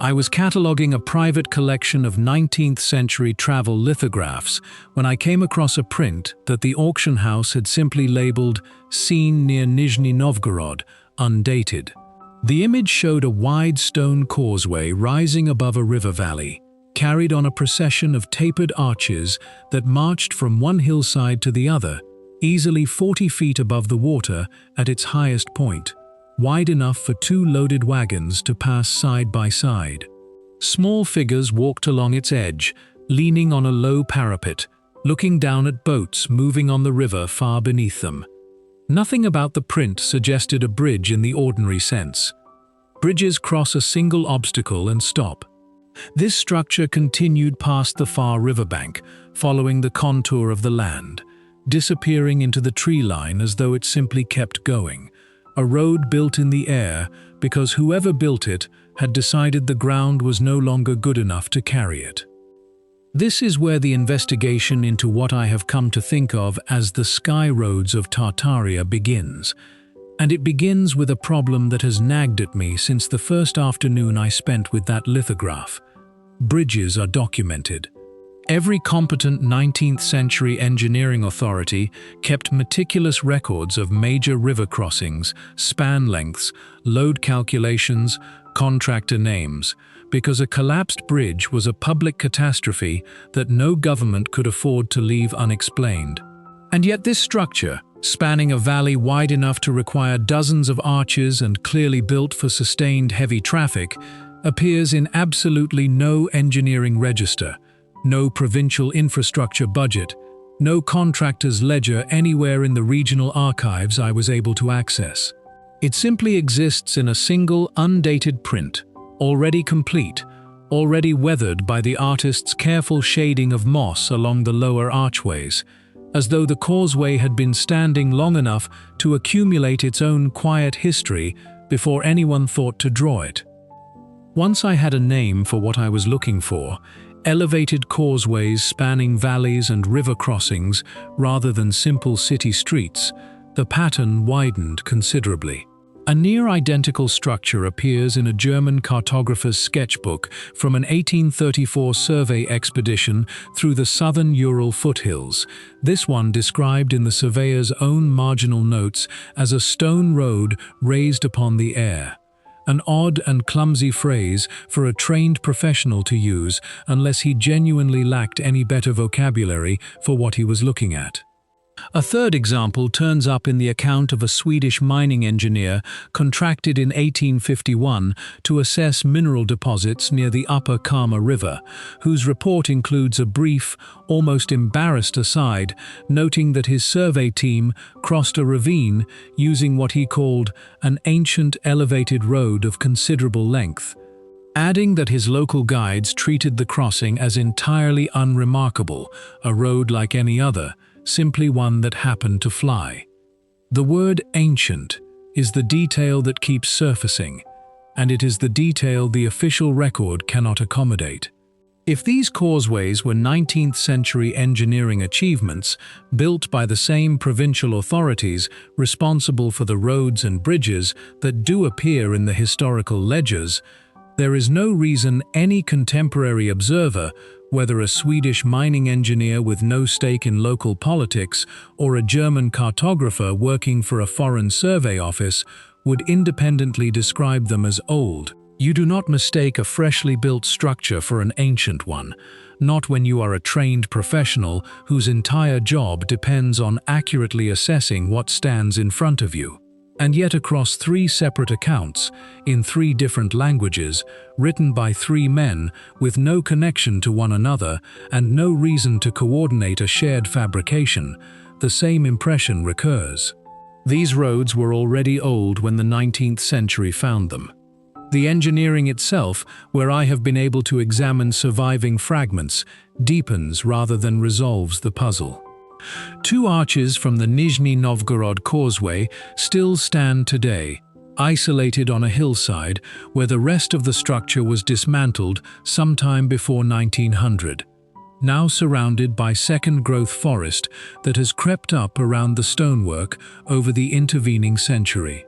I was cataloguing a private collection of 19th century travel lithographs when I came across a print that the auction house had simply labeled "Seen near Nizhny Novgorod, undated." The image showed a wide stone causeway rising above a river valley, carried on a procession of tapered arches that marched from one hillside to the other, easily 40 feet above the water at its highest point, wide enough for two loaded wagons to pass side by side. Small figures walked along its edge, leaning on a low parapet, looking down at boats moving on the river far beneath them. Nothing about the print suggested a bridge in the ordinary sense. Bridges cross a single obstacle and stop. This structure continued past the far riverbank, following the contour of the land, disappearing into the tree line as though it simply kept going. A road built in the air because whoever built it had decided the ground was no longer good enough to carry it. This is where the investigation into what I have come to think of as the sky roads of Tartaria begins. And it begins with a problem that has nagged at me since the first afternoon I spent with that lithograph. Bridges are documented. Every competent 19th century engineering authority kept meticulous records of major river crossings, span lengths, load calculations, contractor names, because a collapsed bridge was a public catastrophe that no government could afford to leave unexplained. And yet this structure, spanning a valley wide enough to require dozens of arches and clearly built for sustained heavy traffic, appears in absolutely no engineering register, no provincial infrastructure budget, no contractor's ledger anywhere in the regional archives I was able to access. It simply exists in a single undated print, already complete, already weathered by the artist's careful shading of moss along the lower archways, as though the causeway had been standing long enough to accumulate its own quiet history before anyone thought to draw it. Once I had a name for what I was looking for, elevated causeways spanning valleys and river crossings rather than simple city streets, the pattern widened considerably. A near-identical structure appears in a German cartographer's sketchbook from an 1834 survey expedition through the southern Ural foothills, this one described in the surveyor's own marginal notes as a stone road raised upon the air. An odd and clumsy phrase for a trained professional to use unless he genuinely lacked any better vocabulary for what he was looking at. A third example turns up in the account of a Swedish mining engineer contracted in 1851 to assess mineral deposits near the upper Kama River, whose report includes a brief, almost embarrassed aside, noting that his survey team crossed a ravine using what he called an ancient elevated road of considerable length, adding that his local guides treated the crossing as entirely unremarkable, a road like any other, simply one that happened to fly. The word ancient is the detail that keeps surfacing, and it is the detail the official record cannot accommodate. If these causeways were 19th century engineering achievements, built by the same provincial authorities responsible for the roads and bridges that do appear in the historical ledgers, there is no reason any contemporary observer, whether a Swedish mining engineer with no stake in local politics or a German cartographer working for a foreign survey office, would independently describe them as old. You do not mistake a freshly built structure for an ancient one, not when you are a trained professional whose entire job depends on accurately assessing what stands in front of you. And yet across 3 separate accounts, in 3 different languages, written by 3 men with no connection to one another and no reason to coordinate a shared fabrication, the same impression recurs. These roads were already old when the 19th century found them. The engineering itself, where I have been able to examine surviving fragments, deepens rather than resolves the puzzle. 2 arches from the Nizhny Novgorod causeway still stand today, isolated on a hillside where the rest of the structure was dismantled sometime before 1900, now surrounded by second-growth forest that has crept up around the stonework over the intervening century.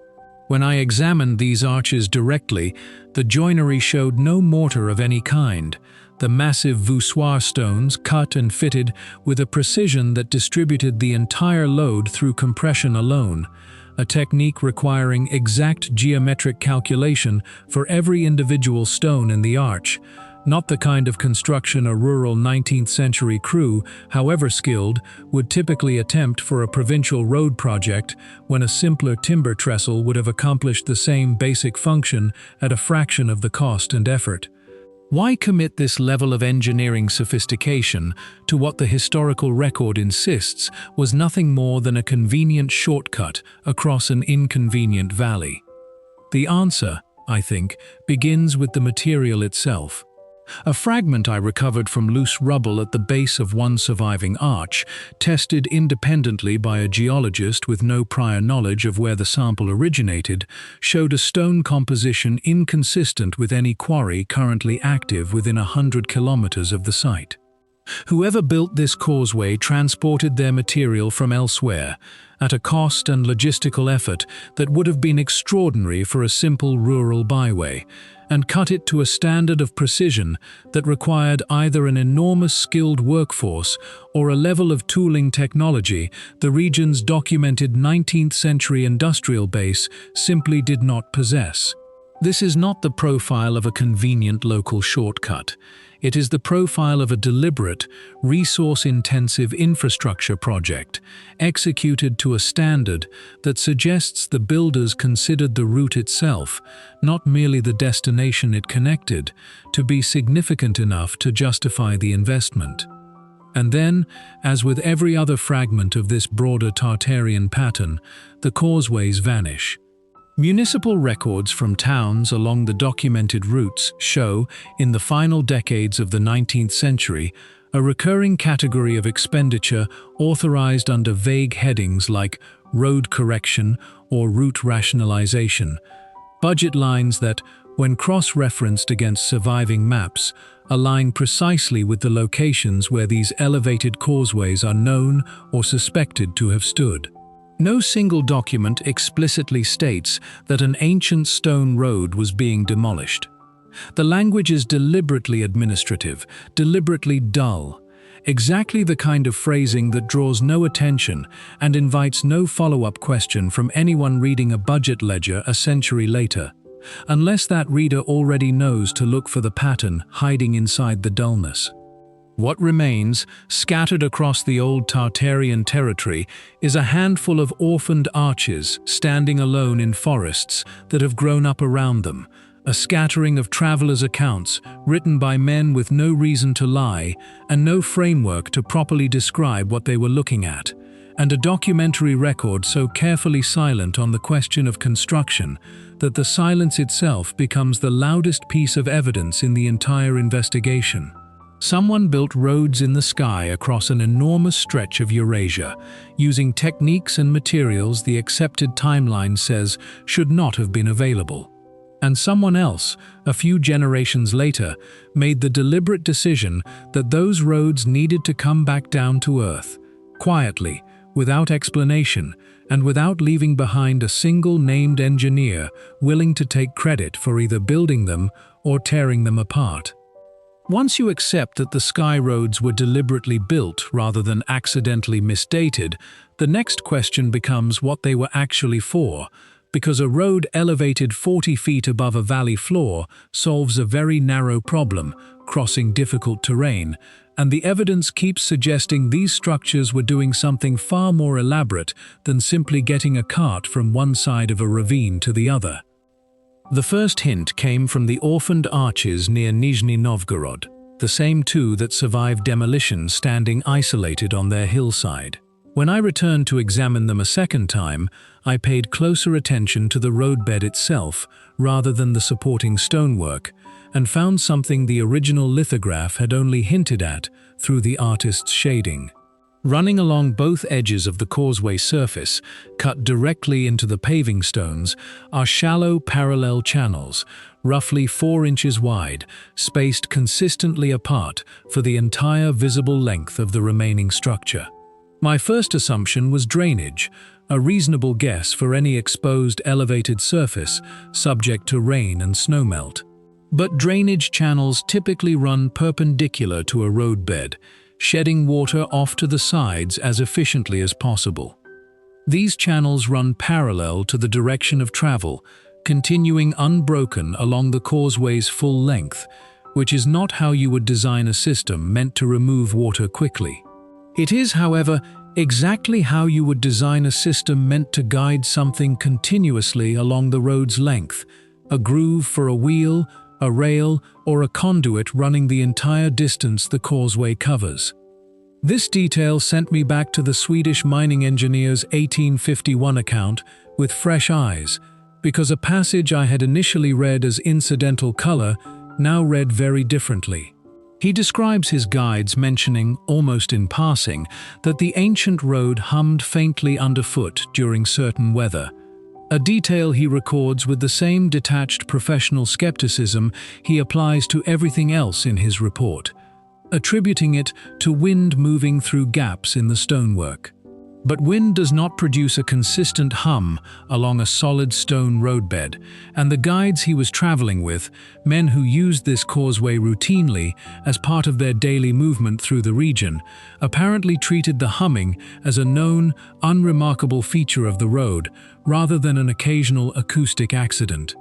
When I examined these arches directly, the joinery showed no mortar of any kind. The massive voussoir stones cut and fitted with a precision that distributed the entire load through compression alone, a technique requiring exact geometric calculation for every individual stone in the arch, not the kind of construction a rural 19th century crew, however skilled, would typically attempt for a provincial road project when a simpler timber trestle would have accomplished the same basic function at a fraction of the cost and effort. Why commit this level of engineering sophistication to what the historical record insists was nothing more than a convenient shortcut across an inconvenient valley? The answer, I think, begins with the material itself. A fragment I recovered from loose rubble at the base of one surviving arch, tested independently by a geologist with no prior knowledge of where the sample originated, showed a stone composition inconsistent with any quarry currently active within 100 kilometers of the site. Whoever built this causeway transported their material from elsewhere, at a cost and logistical effort that would have been extraordinary for a simple rural byway, and cut it to a standard of precision that required either an enormous skilled workforce or a level of tooling technology the region's documented 19th century industrial base simply did not possess. This is not the profile of a convenient local shortcut. It is the profile of a deliberate, resource-intensive infrastructure project, executed to a standard that suggests the builders considered the route itself, not merely the destination it connected, to be significant enough to justify the investment. And then, as with every other fragment of this broader Tartarian pattern, the causeways vanish. Municipal records from towns along the documented routes show, in the final decades of the 19th century, a recurring category of expenditure authorized under vague headings like road correction or route rationalization, budget lines that, when cross-referenced against surviving maps, align precisely with the locations where these elevated causeways are known or suspected to have stood. No single document explicitly states that an ancient stone road was being demolished. The language is deliberately administrative, deliberately dull, exactly the kind of phrasing that draws no attention and invites no follow-up question from anyone reading a budget ledger a century later, unless that reader already knows to look for the pattern hiding inside the dullness. What remains, scattered across the old Tartarian territory, is a handful of orphaned arches standing alone in forests that have grown up around them, a scattering of travelers' accounts written by men with no reason to lie and no framework to properly describe what they were looking at, and a documentary record so carefully silent on the question of construction that the silence itself becomes the loudest piece of evidence in the entire investigation. Someone built roads in the sky across an enormous stretch of Eurasia, using techniques and materials the accepted timeline says should not have been available. And someone else, a few generations later, made the deliberate decision that those roads needed to come back down to earth, quietly, without explanation, and without leaving behind a single named engineer willing to take credit for either building them or tearing them apart. Once you accept that the sky roads were deliberately built rather than accidentally misdated, the next question becomes what they were actually for, because a road elevated 40 feet above a valley floor solves a very narrow problem, crossing difficult terrain, and the evidence keeps suggesting these structures were doing something far more elaborate than simply getting a cart from one side of a ravine to the other. The first hint came from the orphaned arches near Nizhny Novgorod, the same two that survived demolition standing isolated on their hillside. When I returned to examine them a second time, I paid closer attention to the roadbed itself rather than the supporting stonework, and found something the original lithograph had only hinted at through the artist's shading. Running along both edges of the causeway surface, cut directly into the paving stones, are shallow parallel channels, roughly 4 inches wide, spaced consistently apart for the entire visible length of the remaining structure. My first assumption was drainage, a reasonable guess for any exposed elevated surface subject to rain and snowmelt. But drainage channels typically run perpendicular to a roadbed, shedding water off to the sides as efficiently as possible. These channels run parallel to the direction of travel, continuing unbroken along the causeway's full length, which is not how you would design a system meant to remove water quickly. It is, however, exactly how you would design a system meant to guide something continuously along the road's length, a groove for a wheel, a rail, or a conduit running the entire distance the causeway covers. This detail sent me back to the Swedish mining engineer's 1851 account with fresh eyes, because a passage I had initially read as incidental color now read very differently. He describes his guides mentioning, almost in passing, that the ancient road hummed faintly underfoot during certain weather, a detail he records with the same detached professional skepticism he applies to everything else in his report, attributing it to wind moving through gaps in the stonework. But wind does not produce a consistent hum along a solid stone roadbed, and the guides he was traveling with, men who used this causeway routinely as part of their daily movement through the region, apparently treated the humming as a known, unremarkable feature of the road, rather than an occasional acoustic accident.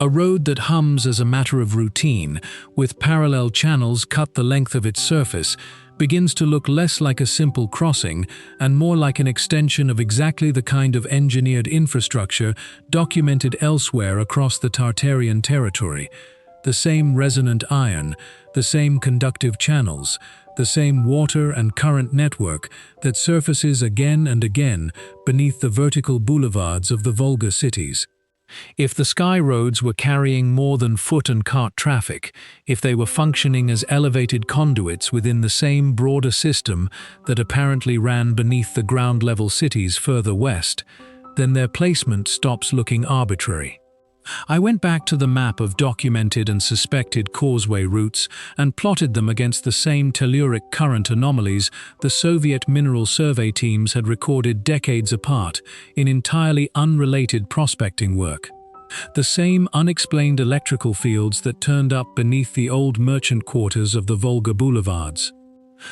A road that hums as a matter of routine, with parallel channels cut the length of its surface, begins to look less like a simple crossing and more like an extension of exactly the kind of engineered infrastructure documented elsewhere across the Tartarian territory. The same resonant iron, the same conductive channels, the same water and current network that surfaces again and again beneath the vertical boulevards of the Volga cities. If the sky roads were carrying more than foot and cart traffic, if they were functioning as elevated conduits within the same broader system that apparently ran beneath the ground-level cities further west, then their placement stops looking arbitrary. I went back to the map of documented and suspected causeway routes and plotted them against the same telluric current anomalies the Soviet mineral survey teams had recorded decades apart in entirely unrelated prospecting work. The same unexplained electrical fields that turned up beneath the old merchant quarters of the Volga boulevards.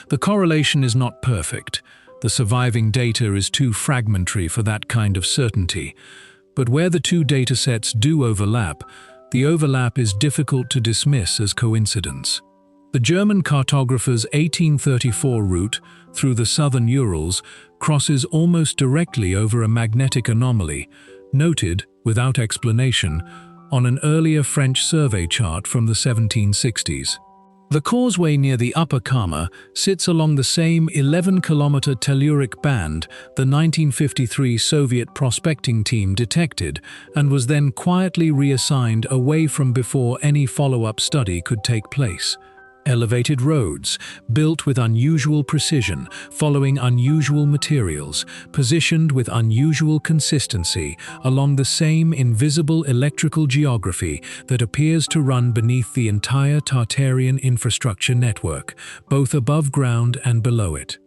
The correlation is not perfect. The surviving data is too fragmentary for that kind of certainty. But where the two datasets do overlap, the overlap is difficult to dismiss as coincidence. The German cartographer's 1834 route through the southern Urals crosses almost directly over a magnetic anomaly, noted, without explanation, on an earlier French survey chart from the 1760s. The causeway near the Upper Kama sits along the same 11-kilometer telluric band the 1953 Soviet prospecting team detected and was then quietly reassigned away from before any follow-up study could take place. Elevated roads, built with unusual precision, following unusual materials, positioned with unusual consistency along the same invisible electrical geography that appears to run beneath the entire Tartarian infrastructure network, both above ground and below it.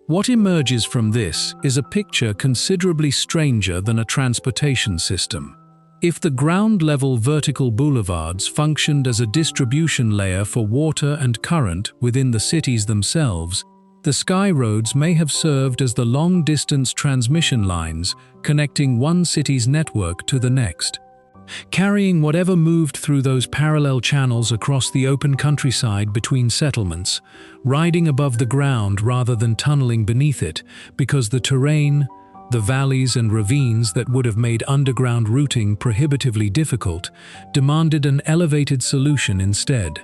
What emerges from this is a picture considerably stranger than a transportation system. If the ground-level vertical boulevards functioned as a distribution layer for water and current within the cities themselves, the sky roads may have served as the long-distance transmission lines connecting one city's network to the next, carrying whatever moved through those parallel channels across the open countryside between settlements, riding above the ground rather than tunneling beneath it, because the terrain, the valleys and ravines that would have made underground routing prohibitively difficult, demanded an elevated solution instead.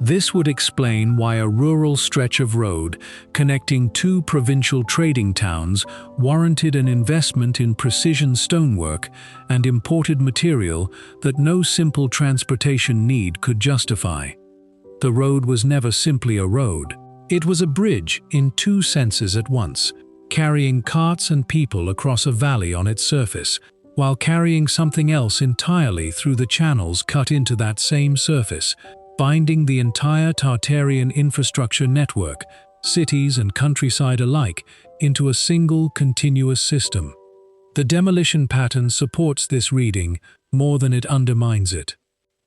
This would explain why a rural stretch of road connecting two provincial trading towns warranted an investment in precision stonework and imported material that no simple transportation need could justify. The road was never simply a road. It was a bridge in two senses at once, carrying carts and people across a valley on its surface, while carrying something else entirely through the channels cut into that same surface, binding the entire Tartarian infrastructure network, cities and countryside alike, into a single continuous system. The demolition pattern supports this reading more than it undermines it.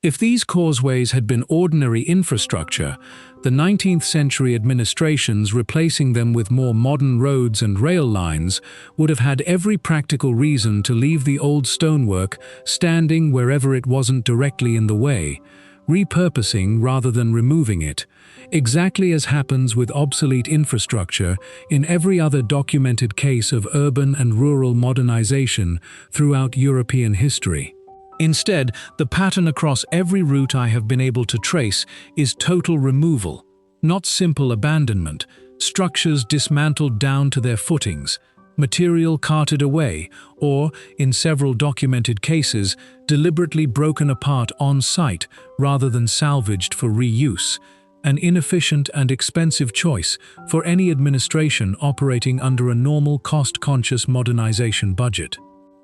If these causeways had been ordinary infrastructure, the 19th century administrations replacing them with more modern roads and rail lines would have had every practical reason to leave the old stonework standing wherever it wasn't directly in the way, repurposing rather than removing it, exactly as happens with obsolete infrastructure in every other documented case of urban and rural modernization throughout European history. Instead, the pattern across every route I have been able to trace is total removal, not simple abandonment, structures dismantled down to their footings, material carted away, or, in several documented cases, deliberately broken apart on site rather than salvaged for reuse, an inefficient and expensive choice for any administration operating under a normal cost-conscious modernization budget.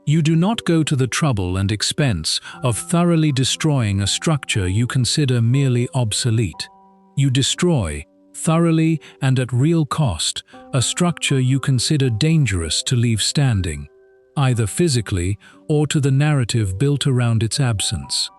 You do not go to the trouble and expense of thoroughly destroying a structure you consider merely obsolete. You destroy, thoroughly and at real cost, a structure you consider dangerous to leave standing, either physically or to the narrative built around its absence.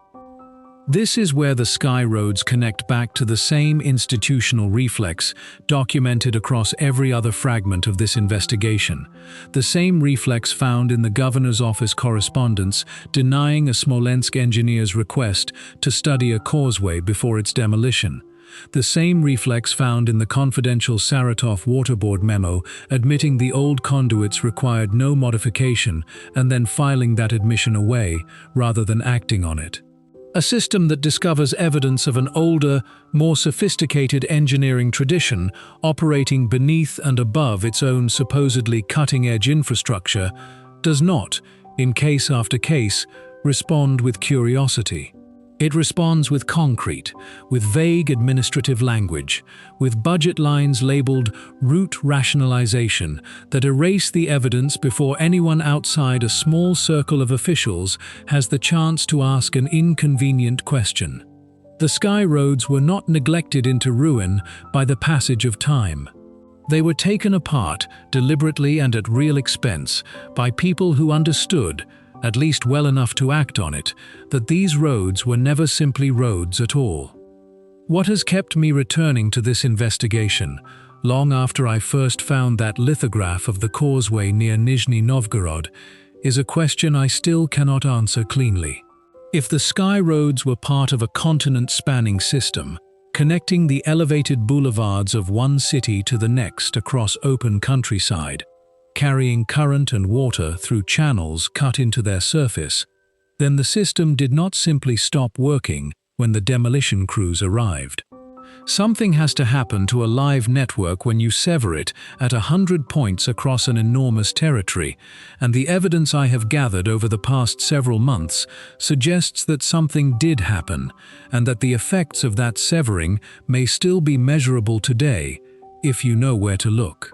This is where the sky roads connect back to the same institutional reflex documented across every other fragment of this investigation, the same reflex found in the governor's office correspondence denying a Smolensk engineer's request to study a causeway before its demolition, the same reflex found in the confidential Saratov Water Board memo admitting the old conduits required no modification and then filing that admission away rather than acting on it. A system that discovers evidence of an older, more sophisticated engineering tradition operating beneath and above its own supposedly cutting-edge infrastructure does not, in case after case, respond with curiosity. It responds with concrete, with vague administrative language, with budget lines labeled route rationalization that erase the evidence before anyone outside a small circle of officials has the chance to ask an inconvenient question. The sky roads were not neglected into ruin by the passage of time. They were taken apart, deliberately and at real expense, by people who understood, at least well enough to act on it, that these roads were never simply roads at all. What has kept me returning to this investigation, long after I first found that lithograph of the causeway near Nizhny Novgorod, is a question I still cannot answer cleanly. If the sky roads were part of a continent-spanning system, connecting the elevated boulevards of one city to the next across open countryside, carrying current and water through channels cut into their surface, then the system did not simply stop working when the demolition crews arrived. Something has to happen to a live network when you sever it at 100 points across an enormous territory, and the evidence I have gathered over the past several months suggests that something did happen, and that the effects of that severing may still be measurable today, if you know where to look.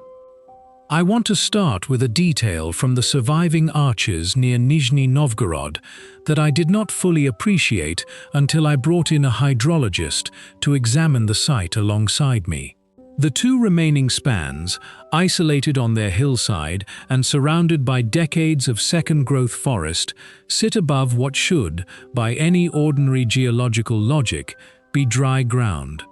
I want to start with a detail from the surviving arches near Nizhny Novgorod that I did not fully appreciate until I brought in a hydrologist to examine the site alongside me. The two remaining spans, isolated on their hillside and surrounded by decades of second-growth forest, sit above what should, by any ordinary geological logic, be dry ground.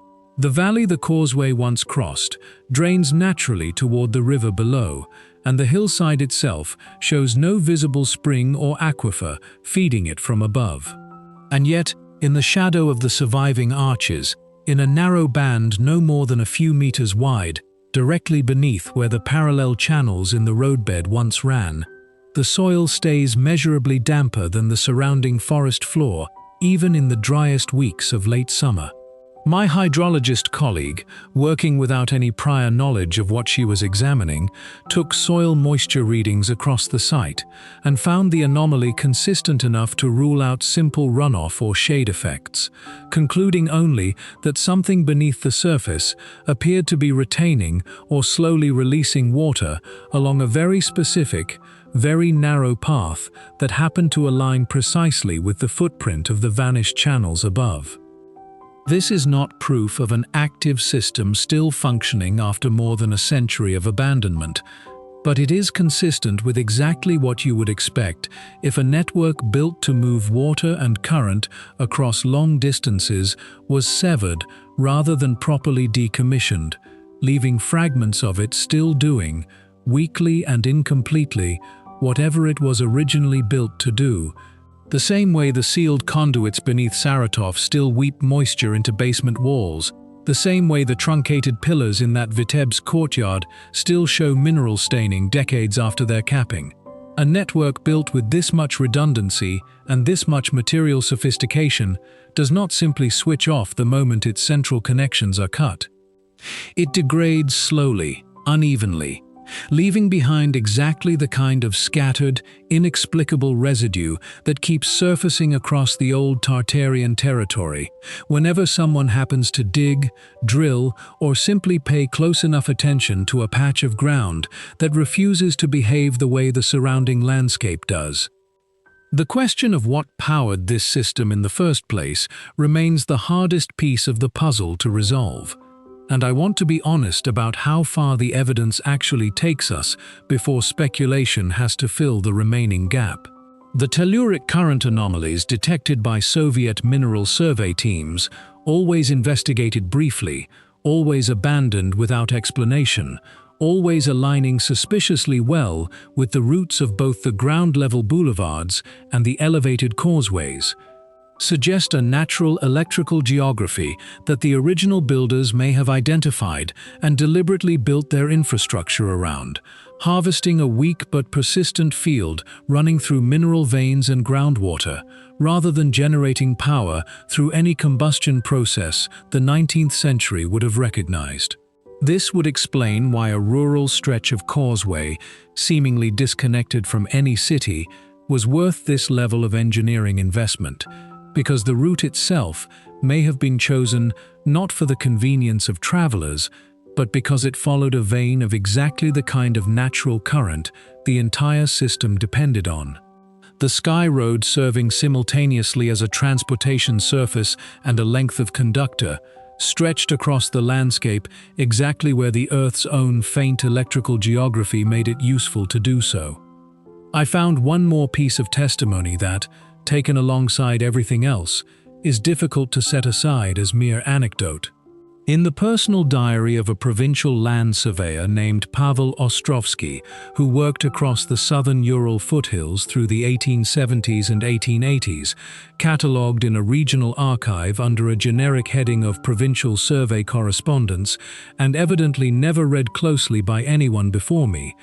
The valley the causeway once crossed drains naturally toward the river below, and the hillside itself shows no visible spring or aquifer feeding it from above. And yet, in the shadow of the surviving arches, in a narrow band no more than a few meters wide, directly beneath where the parallel channels in the roadbed once ran, the soil stays measurably damper than the surrounding forest floor, even in the driest weeks of late summer. My hydrologist colleague, working without any prior knowledge of what she was examining, took soil moisture readings across the site and found the anomaly consistent enough to rule out simple runoff or shade effects, concluding only that something beneath the surface appeared to be retaining or slowly releasing water along a very specific, very narrow path that happened to align precisely with the footprint of the vanished channels above. This is not proof of an active system still functioning after more than a century of abandonment. But it is consistent with exactly what you would expect if a network built to move water and current across long distances was severed rather than properly decommissioned, leaving fragments of it still doing, weakly and incompletely, whatever it was originally built to do. The same way the sealed conduits beneath Saratov still weep moisture into basement walls, the same way the truncated pillars in that Vitebsk courtyard still show mineral staining decades after their capping. A network built with this much redundancy and this much material sophistication does not simply switch off the moment its central connections are cut. It degrades slowly, unevenly, leaving behind exactly the kind of scattered, inexplicable residue that keeps surfacing across the old Tartarian territory whenever someone happens to dig, drill, or simply pay close enough attention to a patch of ground that refuses to behave the way the surrounding landscape does. The question of what powered this system in the first place remains the hardest piece of the puzzle to resolve. And I want to be honest about how far the evidence actually takes us before speculation has to fill the remaining gap. The telluric current anomalies detected by Soviet mineral survey teams, always investigated briefly, always abandoned without explanation, always aligning suspiciously well with the routes of both the ground-level boulevards and the elevated causeways, suggest a natural electrical geography that the original builders may have identified and deliberately built their infrastructure around, harvesting a weak but persistent field running through mineral veins and groundwater, rather than generating power through any combustion process the 19th century would have recognized. This would explain why a rural stretch of causeway, seemingly disconnected from any city, was worth this level of engineering investment, because the route itself may have been chosen not for the convenience of travelers, but because it followed a vein of exactly the kind of natural current the entire system depended on. The Sky Road serving simultaneously as a transportation surface and a length of conductor, stretched across the landscape exactly where the Earth's own faint electrical geography made it useful to do so. I found one more piece of testimony that, taken alongside everything else, is difficult to set aside as mere anecdote. In the personal diary of a provincial land surveyor named Pavel Ostrovsky, who worked across the southern Ural foothills through the 1870s and 1880s, catalogued in a regional archive under a generic heading of Provincial Survey Correspondence, and evidently never read closely by anyone before me,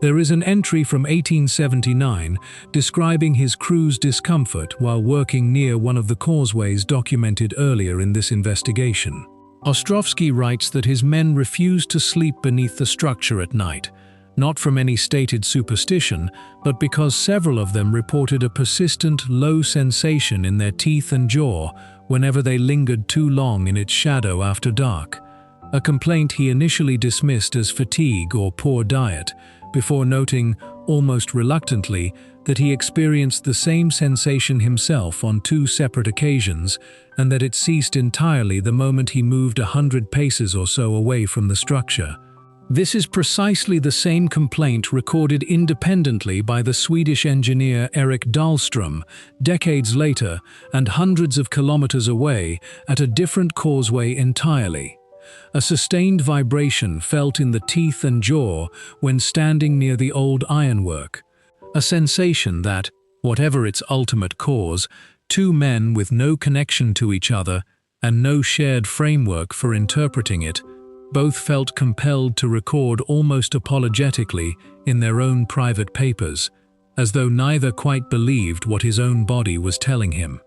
there is an entry from 1879 describing his crew's discomfort while working near one of the causeways documented earlier in this investigation. Ostrovsky writes that his men refused to sleep beneath the structure at night, not from any stated superstition, but because several of them reported a persistent low sensation in their teeth and jaw whenever they lingered too long in its shadow after dark, a complaint he initially dismissed as fatigue or poor diet, before noting, almost reluctantly, that he experienced the same sensation himself on 2 separate occasions, and that it ceased entirely the moment he moved 100 paces or so away from the structure. This is precisely the same complaint recorded independently by the Swedish engineer Erik Dahlström decades later and hundreds of kilometers away at a different causeway entirely. A sustained vibration felt in the teeth and jaw when standing near the old ironwork. A sensation that, whatever its ultimate cause, 2 men with no connection to each other and no shared framework for interpreting it, both felt compelled to record almost apologetically in their own private papers, as though neither quite believed what his own body was telling him.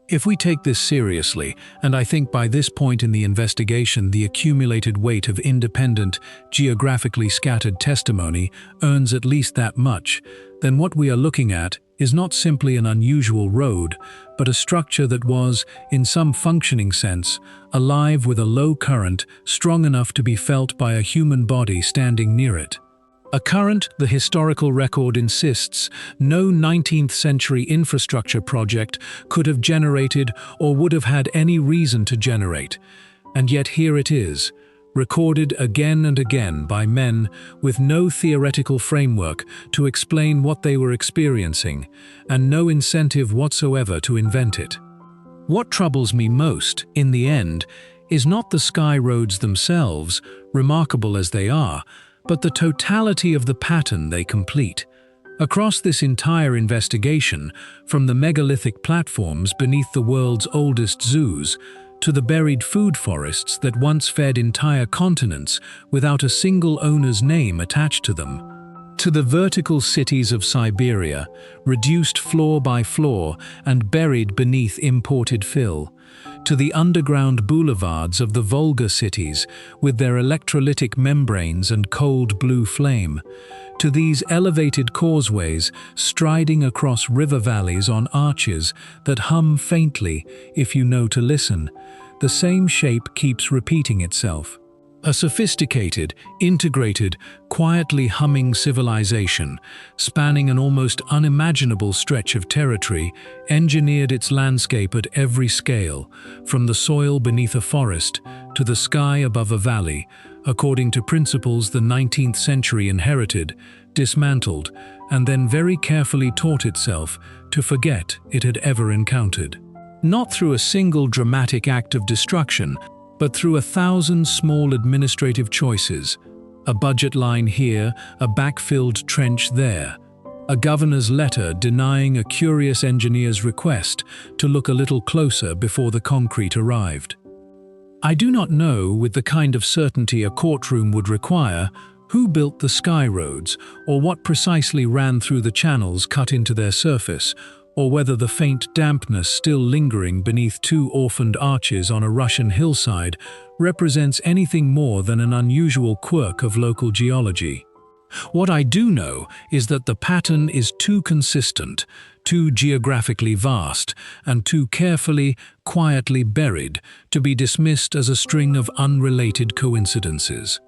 If we take this seriously, and I think by this point in the investigation the accumulated weight of independent, geographically scattered testimony earns at least that much, then what we are looking at is not simply an unusual road, but a structure that was, in some functioning sense, alive with a low current strong enough to be felt by a human body standing near it. A current, the historical record insists, no 19th century infrastructure project could have generated or would have had any reason to generate. And yet here it is, recorded again and again by men with no theoretical framework to explain what they were experiencing, and no incentive whatsoever to invent it. What troubles me most, in the end, is not the sky roads themselves, remarkable as they are, but the totality of the pattern they complete. Across this entire investigation, from the megalithic platforms beneath the world's oldest zoos, to the buried food forests that once fed entire continents without a single owner's name attached to them, to the vertical cities of Siberia, reduced floor by floor and buried beneath imported fill, to the underground boulevards of the Volga cities with their electrolytic membranes and cold blue flame, to these elevated causeways striding across river valleys on arches that hum faintly if you know to listen. The same shape keeps repeating itself. A sophisticated, integrated, quietly humming civilization, spanning an almost unimaginable stretch of territory, engineered its landscape at every scale, from the soil beneath a forest to the sky above a valley, according to principles the 19th century inherited, dismantled, and then very carefully taught itself to forget it had ever encountered. Not through a single dramatic act of destruction, but through 1,000 small administrative choices. A budget line here, a backfilled trench there. A governor's letter denying a curious engineer's request to look a little closer before the concrete arrived. I do not know, with the kind of certainty a courtroom would require, who built the sky roads, or what precisely ran through the channels cut into their surface, or whether the faint dampness still lingering beneath two orphaned arches on a Russian hillside represents anything more than an unusual quirk of local geology. What I do know is that the pattern is too consistent, too geographically vast, and too carefully, quietly buried to be dismissed as a string of unrelated coincidences.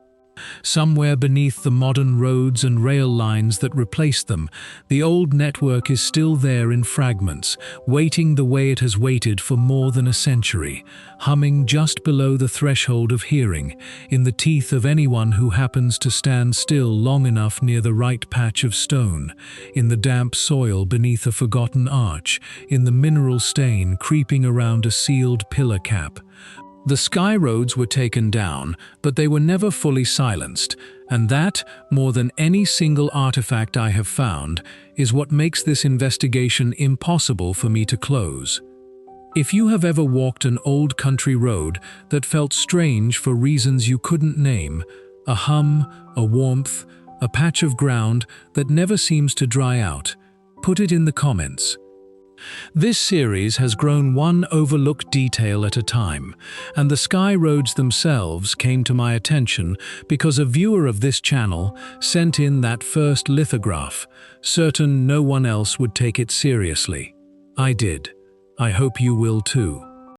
Somewhere beneath the modern roads and rail lines that replaced them, the old network is still there in fragments, waiting the way it has waited for more than a century, humming just below the threshold of hearing, in the teeth of anyone who happens to stand still long enough near the right patch of stone, in the damp soil beneath a forgotten arch, in the mineral stain creeping around a sealed pillar cap. The sky roads were taken down, but they were never fully silenced, and that, more than any single artifact I have found, is what makes this investigation impossible for me to close. If you have ever walked an old country road that felt strange for reasons you couldn't name, a hum, a warmth, a patch of ground that never seems to dry out, put it in the comments. This series has grown one overlooked detail at a time, and the sky roads themselves came to my attention because a viewer of this channel sent in that first lithograph, certain no one else would take it seriously. I did. I hope you will too.